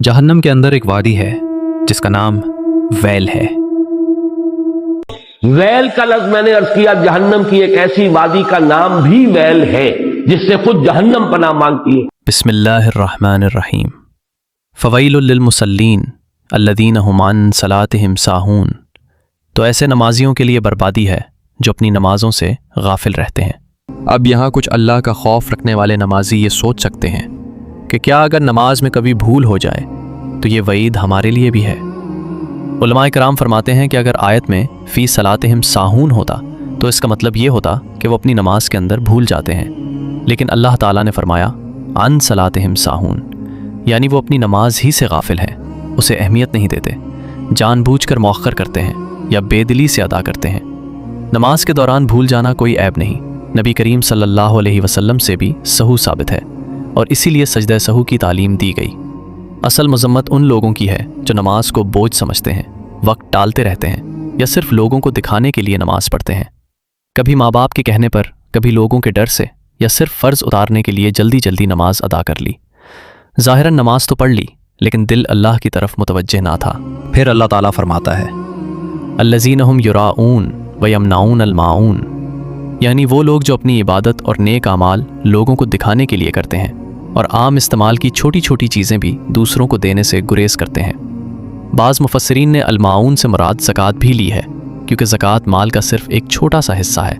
जहन्नम के अंदर एक वादी है जिसका नाम वैल है। वैल का लफ्ज मैंने अर्ज किया, जहन्नम की एक ऐसी वादी का नाम भी वैल है जिससे खुद जहन्नम पनाह मांगती है। बिस्मिल्लाहिर्रहमानिर्रहीम। फ़वैलुल लिलमुसल्लीन अल्लज़ीना हुम अन सलातिहिम साहून। तो ऐसे नमाजियों के लिए बर्बादी है जो अपनी नमाज़ों से गाफिल रहते हैं। अब यहाँ कुछ अल्लाह का खौफ रखने वाले नमाजी ये सोच सकते हैं कि क्या अगर नमाज में कभी भूल हो जाए तो ये वईद हमारे लिए भी है। उलमाए कराम फरमाते हैं कि अगर आयत में फ़ी सलातिहिम साहून होता तो इसका मतलब ये होता कि वो अपनी नमाज के अंदर भूल जाते हैं, लेकिन अल्लाह ताला ने फरमाया अन सलातिहिम साहून, यानी वो अपनी नमाज ही से गाफिल हैं, उसे अहमियत नहीं देते, जानबूझकर मौखर करते हैं या बेदिली से अदा करते हैं। नमाज के दौरान भूल जाना कोई ऐब नहीं, नबी करीम सल्लल्लाहु अलैहि वसल्लम से भी सहू साबित है और इसीलिए सजदा सहू की तालीम दी गई। असल मजम्मत उन लोगों की है जो नमाज को बोझ समझते हैं, वक्त टालते रहते हैं या सिर्फ लोगों को दिखाने के लिए नमाज पढ़ते हैं। कभी माँ बाप के कहने पर, कभी लोगों के डर से या सिर्फ फ़र्ज़ उतारने के लिए जल्दी जल्दी नमाज अदा कर ली। ज़ाहिरन नमाज तो पढ़ ली लेकिन दिल अल्लाह की तरफ मुतवज्जे ना था। फिर अल्लाह ताला फरमाता है अल्लज़ीना हुम युराऊन व यमनाऊन अलमाऊन, यानी वो लोग जो अपनी इबादत और नेक आमाल लोगों को दिखाने के लिए करते हैं और आम इस्तेमाल की छोटी छोटी चीज़ें भी दूसरों को देने से गुरेज करते हैं। बाज़ मुफस्सिरीन ने अलमाऊन से मुराद ज़कात भी ली है क्योंकि ज़कात माल का सिर्फ एक छोटा सा हिस्सा है,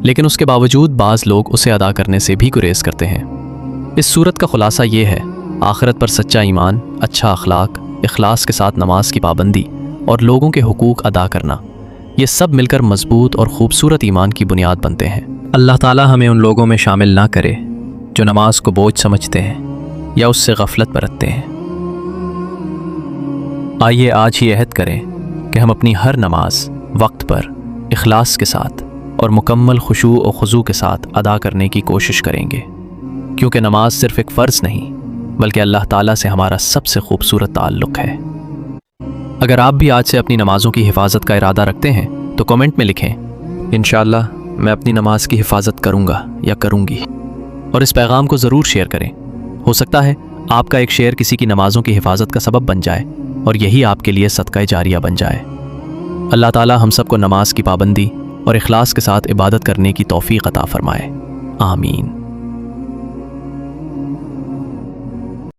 लेकिन उसके बावजूद बाज़ लोग उसे अदा करने से भी गुरेज करते हैं। इस सूरत का खुलासा ये है, आखिरत पर सच्चा ईमान, अच्छा अखलाक, इखलास के साथ नमाज की पाबंदी और लोगों के हुकूक अदा करना, ये सब मिलकर मजबूत और खूबसूरत ईमान की बुनियाद बनते हैं। अल्लाह ताला हमें उन लोगों में शामिल ना करे जो नमाज को बोझ समझते हैं या उससे गफलत बरतते हैं। आइए आज ही अहद करें कि हम अपनी हर नमाज वक्त पर, इखलास के साथ और मुकम्मल खुशू और खुजू के साथ अदा करने की कोशिश करेंगे, क्योंकि नमाज सिर्फ एक फ़र्ज़ नहीं बल्कि अल्लाह ताला से हमारा सबसे खूबसूरत ताल्लुक़ है। अगर आप भी आज से अपनी नमाज़ों की हिफाजत का इरादा रखते हैं तो कमेंट में लिखें, इंशाअल्लाह मैं अपनी नमाज की हिफाजत करूँगा या करूँगी, और इस पैगाम को ज़रूर शेयर करें। हो सकता है आपका एक शेयर किसी की नमाज़ों की हिफाजत का सबब बन जाए और यही आपके लिए सदका जारिया बन जाए। अल्लाह ताला हम सबको नमाज की पाबंदी और इखलास के साथ इबादत करने की तौफीक अता फरमाए। आमीन।